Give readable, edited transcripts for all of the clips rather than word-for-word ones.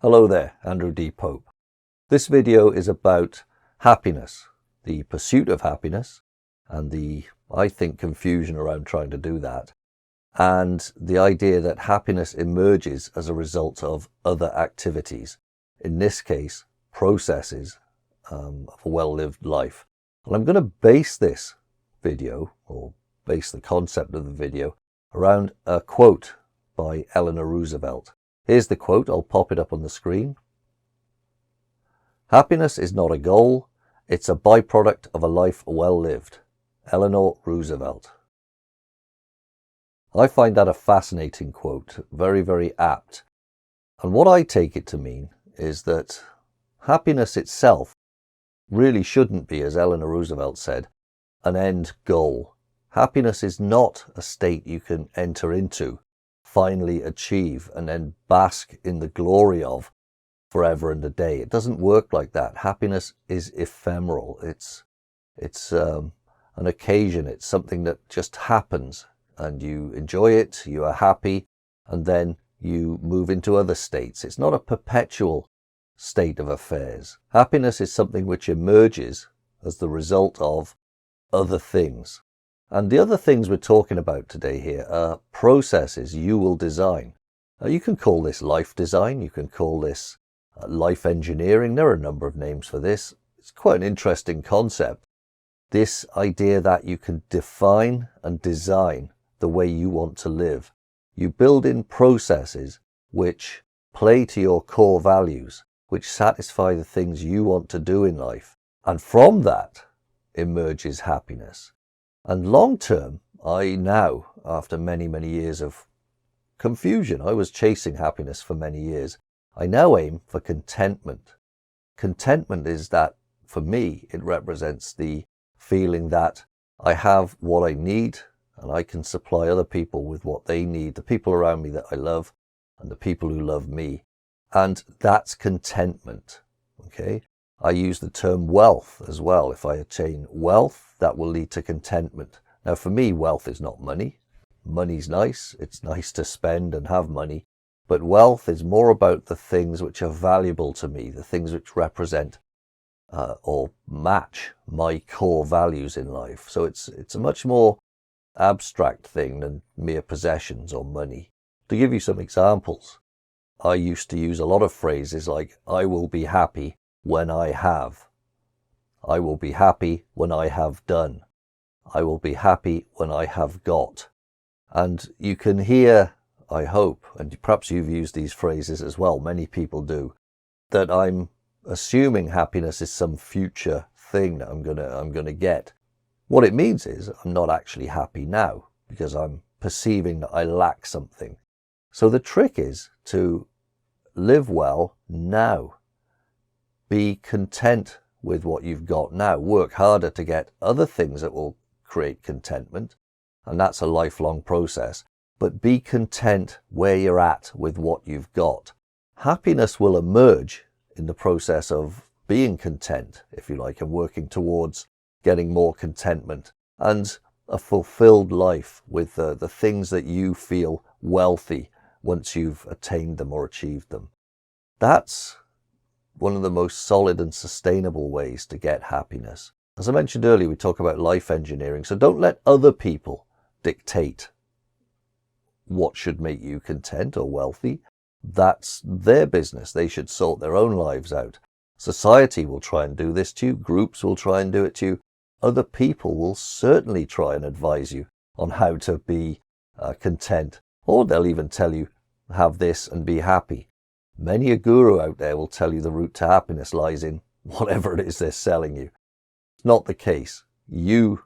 Hello there, Andrew D. Pope. This video is about happiness, the pursuit of happiness, and the, I think, confusion around trying to do that, and the idea that happiness emerges as a result of other activities, in this case, processes of a well-lived life. And I'm going to base this video, or base the concept of the video, around a quote by Eleanor Roosevelt. Here's the quote, I'll pop it up on the screen. "Happiness is not a goal, it's a byproduct of a life well lived." Eleanor Roosevelt. I find that a fascinating quote, very, very apt. And what I take it to mean is that happiness itself really shouldn't be, as Eleanor Roosevelt said, an end goal. Happiness is not a state you can enter into, finally achieve, and then bask in the glory of forever and a day. It doesn't work like that. Happiness is ephemeral. It's an occasion. It's something that just happens, and you enjoy it, you are happy, and then you move into other states. It's not a perpetual state of affairs. Happiness is something which emerges as the result of other things. And the other things we're talking about today here are processes you will design. You can call this life design, you can call this life engineering. There are a number of names for this. It's quite an interesting concept. This idea that you can define and design the way you want to live. You build in processes which play to your core values, which satisfy the things you want to do in life. And from that emerges happiness. And long term, I now, after many, many years of confusion, I was chasing happiness for many years, I now aim for contentment. Contentment is that, for me, it represents the feeling that I have what I need and I can supply other people with what they need, the people around me that I love and the people who love me. And that's contentment, okay? I use the term wealth as well. If I attain wealth, that will lead to contentment. Now, for me, wealth is not money. Money's nice. It's nice to spend and have money. But wealth is more about the things which are valuable to me, the things which represent or match my core values in life. So it's a much more abstract thing than mere possessions or money. To give you some examples, I used to use a lot of phrases like, I will be happy when I have. I will be happy when I have done. I will be happy when I have got. And you can hear, I hope, and perhaps you've used these phrases as well, many people do, that I'm assuming happiness is some future thing that I'm gonna get. What it means is I'm not actually happy now because I'm perceiving that I lack something. So the trick is to live well now. Be content with what you've got now. Work harder to get other things that will create contentment, and that's a lifelong process. But be content where you're at with what you've got. Happiness will emerge in the process of being content, if you like, and working towards getting more contentment and a fulfilled life with the things that you feel wealthy once you've attained them or achieved them. That's one of the most solid and sustainable ways to get happiness. As I mentioned earlier, we talk about life engineering, so don't let other people dictate what should make you content or wealthy. That's their business. They should sort their own lives out. Society will try and do this to you. Groups will try and do it to you. Other people will certainly try and advise you on how to be content, or they'll even tell you, have this and be happy. Many a guru out there will tell you the route to happiness lies in whatever it is they're selling you. It's not the case. You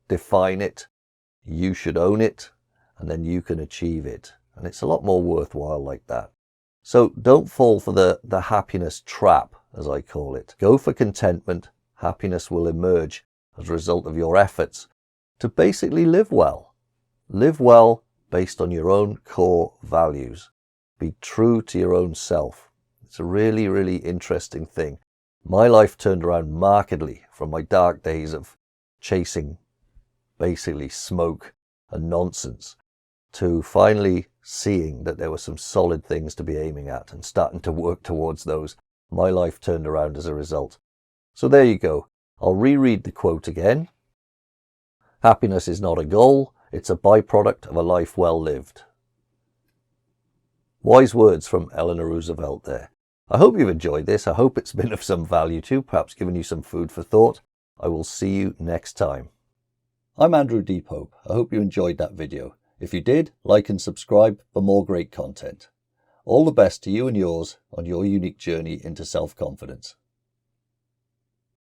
define it, you should own it, and then you can achieve it. And it's a lot more worthwhile like that. So don't fall for the happiness trap, as I call it. Go for contentment. Happiness will emerge as a result of your efforts to basically live well. Live well based on your own core values. Be true to your own self. It's a really, really interesting thing. My life turned around markedly from my dark days of chasing basically smoke and nonsense to finally seeing that there were some solid things to be aiming at and starting to work towards those. My life turned around as a result. So there you go. I'll reread the quote again. Happiness is not a goal, it's a byproduct of a life well lived. Wise words from Eleanor Roosevelt there. I hope you've enjoyed this. I hope it's been of some value to you, perhaps given you some food for thought. I will see you next time. I'm Andrew Deepope. I hope you enjoyed that video. If you did, like and subscribe for more great content. All the best to you and yours on your unique journey into self-confidence.